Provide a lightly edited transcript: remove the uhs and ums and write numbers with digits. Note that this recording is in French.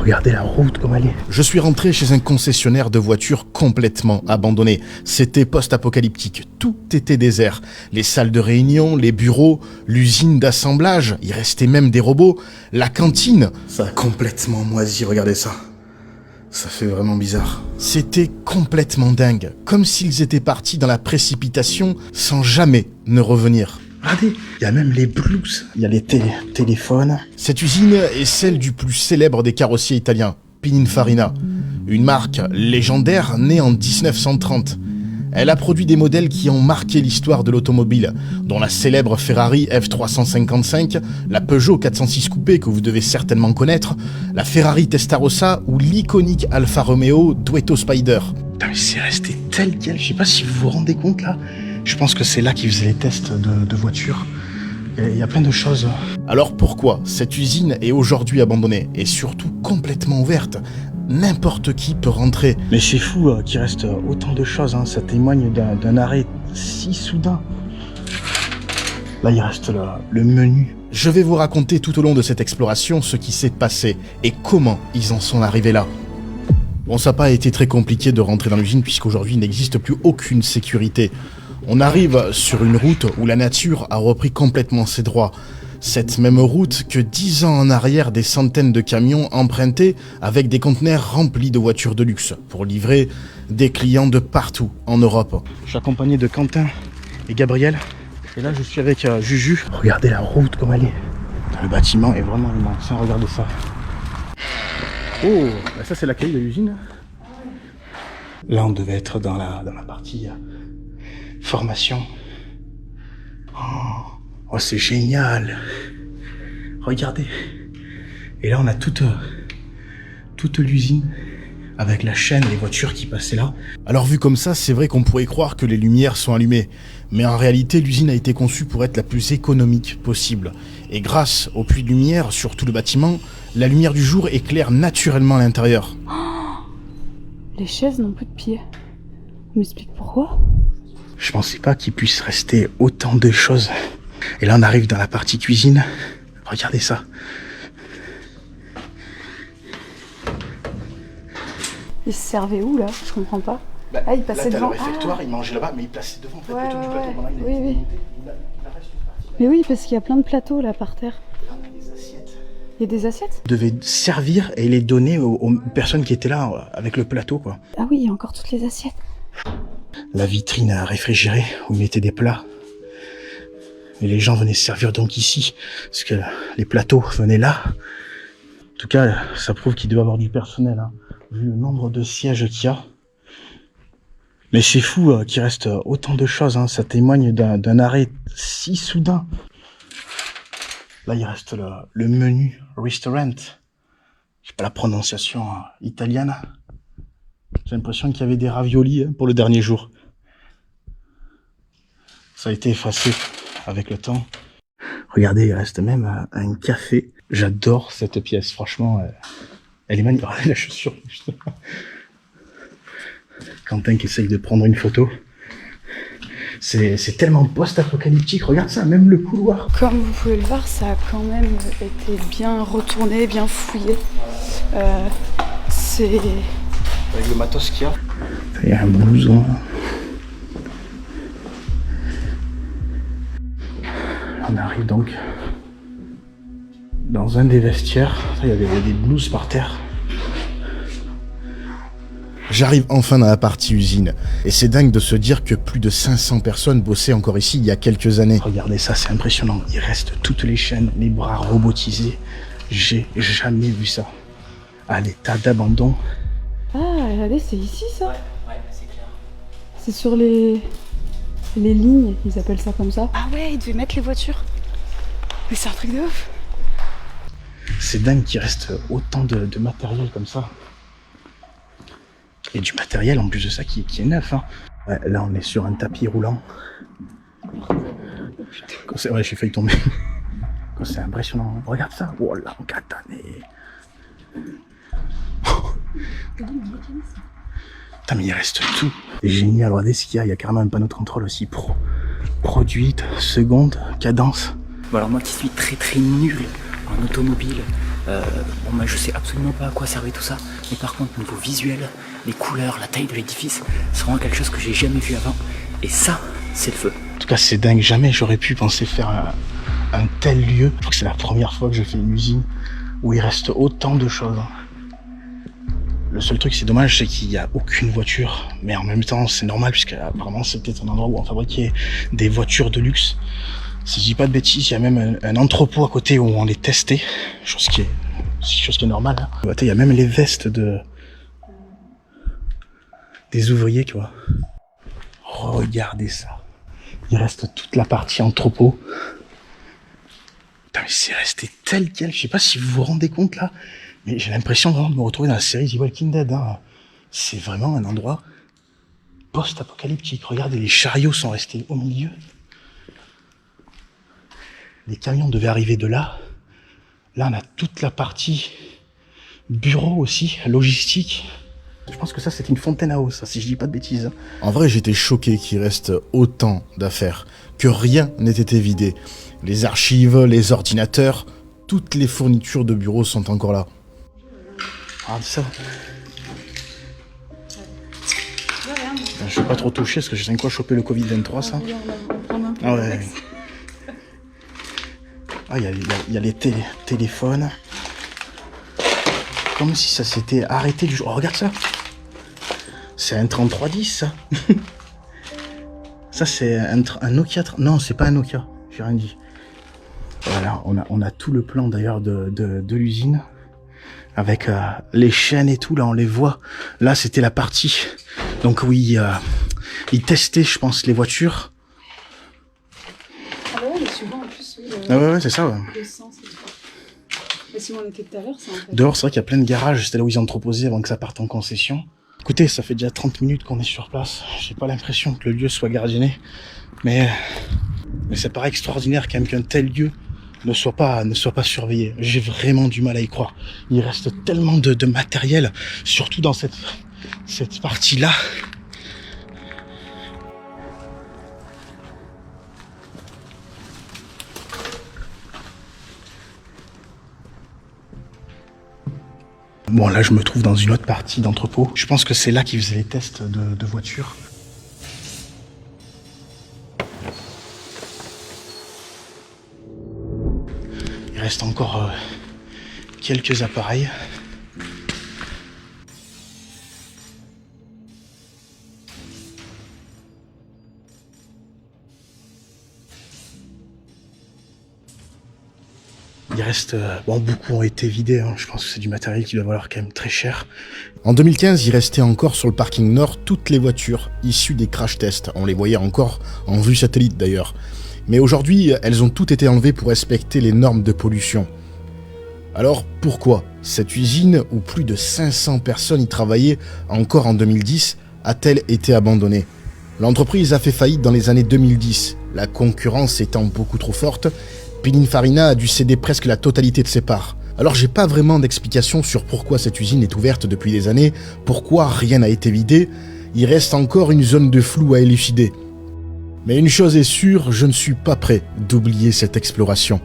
Regardez la route comme elle est. Je suis rentré chez un concessionnaire de voitures complètement abandonné. C'était post-apocalyptique. Tout était désert. Les salles de réunion, les bureaux, l'usine d'assemblage, il restait même des robots. La cantine, ça a complètement moisi, regardez ça. Ça fait vraiment bizarre. C'était complètement dingue. Comme s'ils étaient partis dans la précipitation sans jamais ne revenir. Regardez, il y a même les blues, il y a les téléphones. Cette usine est celle du plus célèbre des carrossiers italiens, Pininfarina. Une marque légendaire née en 1930. Elle a produit des modèles qui ont marqué l'histoire de l'automobile, dont la célèbre Ferrari F355, la Peugeot 406 Coupé que vous devez certainement connaître, la Ferrari Testarossa ou l'iconique Alfa Romeo Duetto Spider. Putain mais c'est resté tel quel, je sais pas si vous vous rendez compte là. Je pense que c'est là qu'ils faisaient les tests de voitures. Il y a plein de choses. Alors pourquoi cette usine est aujourd'hui abandonnée et surtout complètement ouverte? N'importe qui peut rentrer. Mais c'est fou qu'il reste autant de choses, hein. Ça témoigne d'un arrêt si soudain. Là, il reste le menu. Je vais vous raconter tout au long de cette exploration ce qui s'est passé et comment ils en sont arrivés là. Bon, ça n'a pas été très compliqué de rentrer dans l'usine puisqu'aujourd'hui il n'existe plus aucune sécurité. On arrive sur une route où la nature a repris complètement ses droits. Cette même route que 10 ans en arrière, des centaines de camions empruntaient avec des conteneurs remplis de voitures de luxe pour livrer des clients de partout en Europe. Je suis accompagné de Quentin et Gabriel. Et là, je suis avec Juju. Regardez la route comme elle est. Le bâtiment est vraiment immense. Regardez ça. Oh, bah ça c'est l'accueil de l'usine. Là, on devait être dans la partie formation. Oh, c'est génial. Regardez. Et là, on a toute l'usine avec la chaîne et les voitures qui passaient là. Alors vu comme ça, c'est vrai qu'on pourrait croire que les lumières sont allumées. Mais en réalité, l'usine a été conçue pour être la plus économique possible. Et grâce aux puits de lumière sur tout le bâtiment, la lumière du jour éclaire naturellement l'intérieur. Oh, les chaises n'ont plus de pieds. On m'explique pourquoi? Je pensais pas qu'il puisse rester autant de choses. Et là, on arrive dans la partie cuisine. Regardez ça. Ils se servaient où là? Je comprends pas. Bah, ils passaient devant. Là, t'as le réfectoire, ils mangeaient là-bas, mais ils plaçaient devant en fait, ouais, autour du plateau. Voilà, oui. Mais oui, parce qu'il y a plein de plateaux là par terre. Là, on a des assiettes. Il y a des assiettes? Ils devaient servir et les donner aux personnes qui étaient là avec le plateau, quoi. Ah oui, il y a encore toutes les assiettes. La vitrine à réfrigérer où ils mettaient des plats. Et les gens venaient se servir donc ici, parce que les plateaux venaient là. En tout cas, ça prouve qu'il doit y avoir du personnel, hein, vu le nombre de sièges qu'il y a. Mais c'est fou qu'il reste autant de choses, hein, ça témoigne d'un arrêt si soudain. Là, il reste le menu restaurant. J'ai pas la prononciation italienne. J'ai l'impression qu'il y avait des raviolis pour le dernier jour. Ça a été effacé avec le temps. Regardez, il reste même un café. J'adore cette pièce, franchement. Elle est magnifique. Regardez la chaussure. Quentin qui essaye de prendre une photo. C'est tellement post-apocalyptique. Regarde ça, même le couloir. Comme vous pouvez le voir, ça a quand même été bien retourné, bien fouillé. C'est... Avec le matos qu'il y a. Il y a un blouson. On arrive donc dans un des vestiaires. Il y avait des blouses par terre. J'arrive enfin dans la partie usine. Et c'est dingue de se dire que plus de 500 personnes bossaient encore ici il y a quelques années. Regardez ça, c'est impressionnant. Il reste toutes les chaînes, les bras robotisés. J'ai jamais vu ça. À l'état d'abandon. Ah, regardez, c'est ici ça? Ouais, c'est clair. C'est sur les lignes, ils appellent ça comme ça. Ah ouais, ils devaient mettre les voitures. Mais c'est un truc de ouf. C'est dingue qu'il reste autant de matériel comme ça. Et du matériel en plus de ça qui est neuf. Hein. Ouais, là on est sur un tapis roulant. Ouais, j'ai failli tomber. C'est impressionnant. Regarde ça. Oh là, en katane. Putain, mais il reste tout. C'est génial. Regardez ce qu'il y a. Il y a carrément un panneau de contrôle aussi. Produite, seconde, cadence. Bon alors moi qui suis très nul en automobile, Bon, moi je sais absolument pas à quoi servait tout ça, mais par contre, niveau visuel, les couleurs, la taille de l'édifice, c'est vraiment quelque chose que j'ai jamais vu avant. Et ça, c'est le feu. En tout cas, c'est dingue. Jamais j'aurais pu penser faire un tel lieu. Je crois que c'est la première fois que je fais une usine où il reste autant de choses. Le seul truc, c'est dommage, c'est qu'il n'y a aucune voiture. Mais en même temps, c'est normal, puisque apparemment, c'était un endroit où on fabriquait des voitures de luxe. Si je dis pas de bêtises, il y a même un entrepôt à côté où on les testait. Chose qui est normale. Hein. Il y a même les vestes des ouvriers, tu vois. Regardez ça. Il reste toute la partie entrepôt. Putain, mais c'est resté tel quel. Je sais pas si vous vous rendez compte là. Mais j'ai l'impression vraiment de me retrouver dans la série The Walking Dead. Hein. C'est vraiment un endroit post-apocalyptique. Regardez, les chariots sont restés au milieu. Les camions devaient arriver de là. Là, on a toute la partie bureau aussi, logistique. Je pense que ça, c'est une fontaine à eau, ça, si je dis pas de bêtises. Hein. En vrai, j'étais choqué qu'il reste autant d'affaires, que rien n'ait été vidé. Les archives, les ordinateurs, toutes les fournitures de bureau sont encore là. Ah, ça. Je vais pas trop toucher parce que je sais quoi choper le Covid-23, ça. Ah ouais. Ah, il y a les téléphones. Comme si ça s'était arrêté du jour. Oh, regarde ça. C'est un 3310, ça. Ça, c'est un Nokia. Non, c'est pas un Nokia. J'ai rien dit. Voilà, on a tout le plan d'ailleurs de l'usine. Avec les chaînes et tout, là, on les voit. Là, c'était la partie. Donc oui, ils testaient, je pense, les voitures. Ah bah ouais, mais souvent, en plus, ah ouais, c'est ça, ouais. L'essence et tout. Mais si on était tout à l'heure, c'est en fait... Dehors, c'est vrai qu'il y a plein de garages, c'était là où ils entreposaient avant que ça parte en concession. Écoutez, ça fait déjà 30 minutes qu'on est sur place. J'ai pas l'impression que le lieu soit gardienné. Mais ça paraît extraordinaire quand même qu'un tel lieu ne soit pas surveillé. J'ai vraiment du mal à y croire. Il reste tellement de matériel, surtout dans cette partie-là. Bon, là, je me trouve dans une autre partie d'entrepôt. Je pense que c'est là qu'ils faisaient les tests de voitures. Il reste encore quelques appareils. Il reste... bon, beaucoup ont été vidés. Hein. Je pense que c'est du matériel qui doit valoir quand même très cher. En 2015, il restait encore sur le parking nord toutes les voitures issues des crash tests. On les voyait encore en vue satellite d'ailleurs. Mais aujourd'hui, elles ont toutes été enlevées pour respecter les normes de pollution. Alors pourquoi cette usine, où plus de 500 personnes y travaillaient encore en 2010, a-t-elle été abandonnée? L'entreprise a fait faillite dans les années 2010. La concurrence étant beaucoup trop forte, Pininfarina a dû céder presque la totalité de ses parts. Alors j'ai pas vraiment d'explication sur pourquoi cette usine est ouverte depuis des années, pourquoi rien n'a été vidé. Il reste encore une zone de flou à élucider. Mais une chose est sûre, je ne suis pas prêt d'oublier cette exploration.